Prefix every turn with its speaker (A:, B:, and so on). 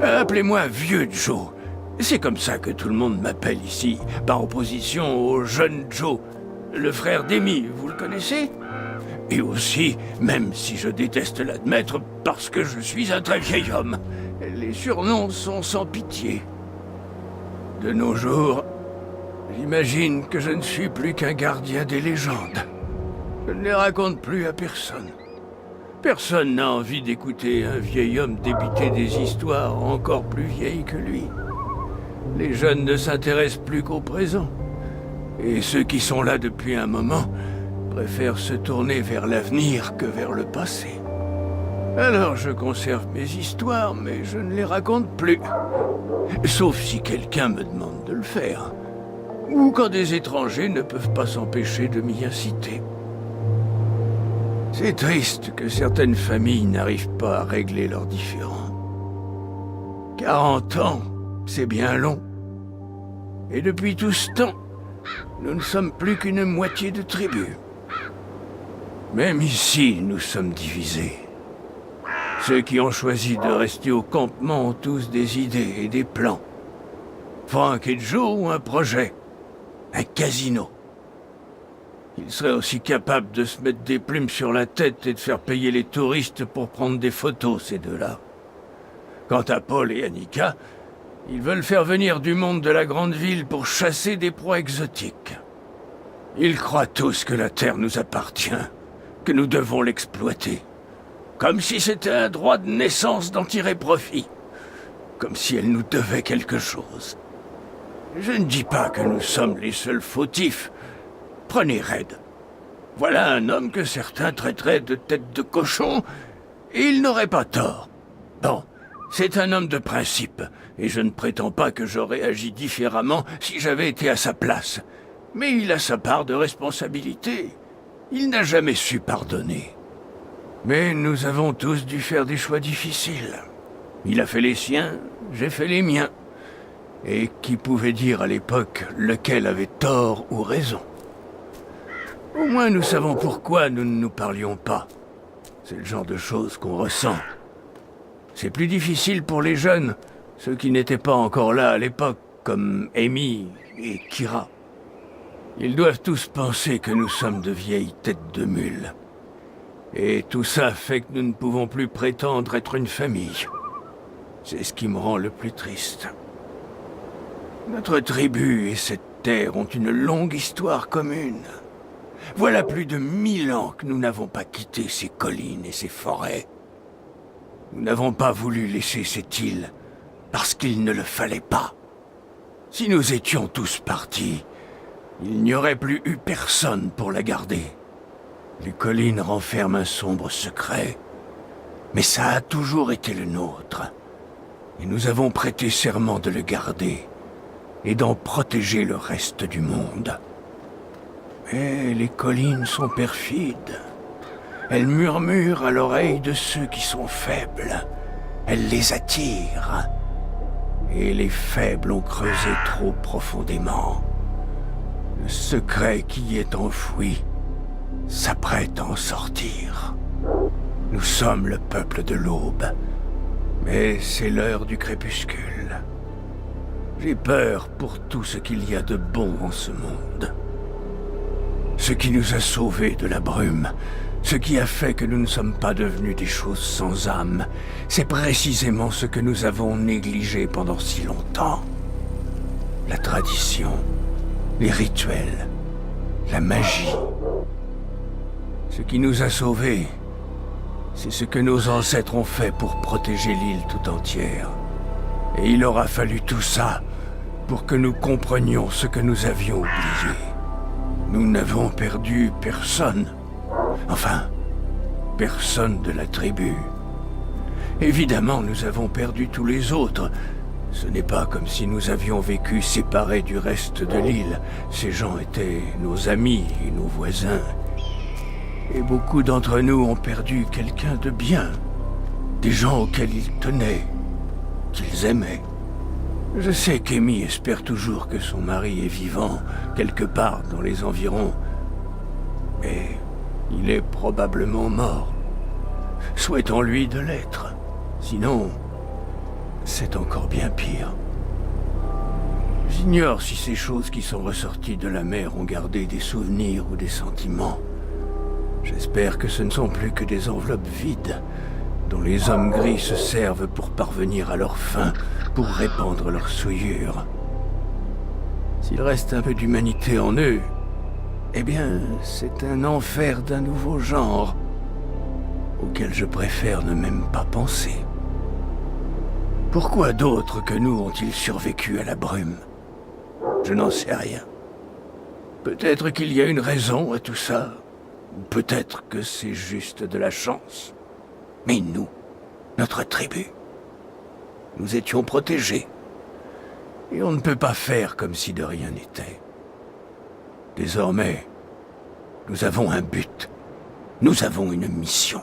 A: Appelez-moi Vieux Joe. C'est comme ça que tout le monde m'appelle ici, par opposition au jeune Joe, le frère d'Amy, vous le connaissez? Et aussi, même si je déteste l'admettre, parce que je suis un très vieil homme, les surnoms sont sans pitié. De nos jours, j'imagine que je ne suis plus qu'un gardien des légendes. Je ne les raconte plus à personne. Personne n'a envie d'écouter un vieil homme débiter des histoires encore plus vieilles que lui. Les jeunes ne s'intéressent plus qu'au présent. Et ceux qui sont là depuis un moment préfèrent se tourner vers l'avenir que vers le passé. Alors je conserve mes histoires, mais je ne les raconte plus. Sauf si quelqu'un me demande de le faire. Ou quand des étrangers ne peuvent pas s'empêcher de m'y inciter. C'est triste que certaines familles n'arrivent pas à régler leurs différends. 40 ans, c'est bien long. Et depuis tout ce temps, nous ne sommes plus qu'une moitié de tribu. Même ici, nous sommes divisés. Ceux qui ont choisi de rester au campement ont tous des idées et des plans. Frank et Joe ont un projet. Un casino. Ils seraient aussi capables de se mettre des plumes sur la tête et de faire payer les touristes pour prendre des photos, ces deux-là. Quant à Paul et Annika, ils veulent faire venir du monde de la grande ville pour chasser des proies exotiques. Ils croient tous que la Terre nous appartient, que nous devons l'exploiter. Comme si c'était un droit de naissance d'en tirer profit. Comme si elle nous devait quelque chose. Je ne dis pas que nous sommes les seuls fautifs. Prenez Red. Voilà un homme que certains traiteraient de tête de cochon, et il n'aurait pas tort. Bon, c'est un homme de principe, et je ne prétends pas que j'aurais agi différemment si j'avais été à sa place. Mais il a sa part de responsabilité. Il n'a jamais su pardonner. Mais nous avons tous dû faire des choix difficiles. Il a fait les siens, j'ai fait les miens. Et qui pouvait dire à l'époque lequel avait tort ou raison? Au moins nous savons pourquoi nous ne nous parlions pas. C'est le genre de choses qu'on ressent. C'est plus difficile pour les jeunes, ceux qui n'étaient pas encore là à l'époque, comme Amy et Kira. Ils doivent tous penser que nous sommes de vieilles têtes de mule. Et tout ça fait que nous ne pouvons plus prétendre être une famille. C'est ce qui me rend le plus triste. Notre tribu et cette terre ont une longue histoire commune. Voilà plus de 1000 ans que nous n'avons pas quitté ces collines et ces forêts. Nous n'avons pas voulu laisser cette île parce qu'il ne le fallait pas. Si nous étions tous partis, il n'y aurait plus eu personne pour la garder. Les collines renferment un sombre secret, mais ça a toujours été le nôtre. Et nous avons prêté serment de le garder et d'en protéger le reste du monde. Mais les collines sont perfides. Elles murmurent à l'oreille de ceux qui sont faibles. Elles les attirent. Et les faibles ont creusé trop profondément. Le secret qui y est enfoui s'apprête à en sortir. Nous sommes le peuple de l'aube, mais c'est l'heure du crépuscule. J'ai peur pour tout ce qu'il y a de bon en ce monde. Ce qui nous a sauvés de la brume, ce qui a fait que nous ne sommes pas devenus des choses sans âme, c'est précisément ce que nous avons négligé pendant si longtemps. La tradition, les rituels, la magie. Ce qui nous a sauvés, c'est ce que nos ancêtres ont fait pour protéger l'île tout entière. Et il aura fallu tout ça pour que nous comprenions ce que nous avions oublié. Nous n'avons perdu personne. Enfin, personne de la tribu. Évidemment, nous avons perdu tous les autres. Ce n'est pas comme si nous avions vécu séparés du reste de l'île. Ces gens étaient nos amis et nos voisins. Et beaucoup d'entre nous ont perdu quelqu'un de bien. Des gens auxquels ils tenaient, qu'ils aimaient. Je sais qu'Amy espère toujours que son mari est vivant, quelque part dans les environs. Mais il est probablement mort. Souhaitons-lui de l'être. Sinon, c'est encore bien pire. J'ignore si ces choses qui sont ressorties de la mer ont gardé des souvenirs ou des sentiments. J'espère que ce ne sont plus que des enveloppes vides, dont les hommes gris se servent pour parvenir à leur fin, pour répandre leur souillure. S'il reste un peu d'humanité en eux, eh bien, c'est un enfer d'un nouveau genre, auquel je préfère ne même pas penser. Pourquoi d'autres que nous ont-ils survécu à la brume? Je n'en sais rien. Peut-être qu'il y a une raison à tout ça, ou peut-être que c'est juste de la chance. Mais nous, notre tribu, nous étions protégés. Et on ne peut pas faire comme si de rien n'était. Désormais, nous avons un but. Nous avons une mission.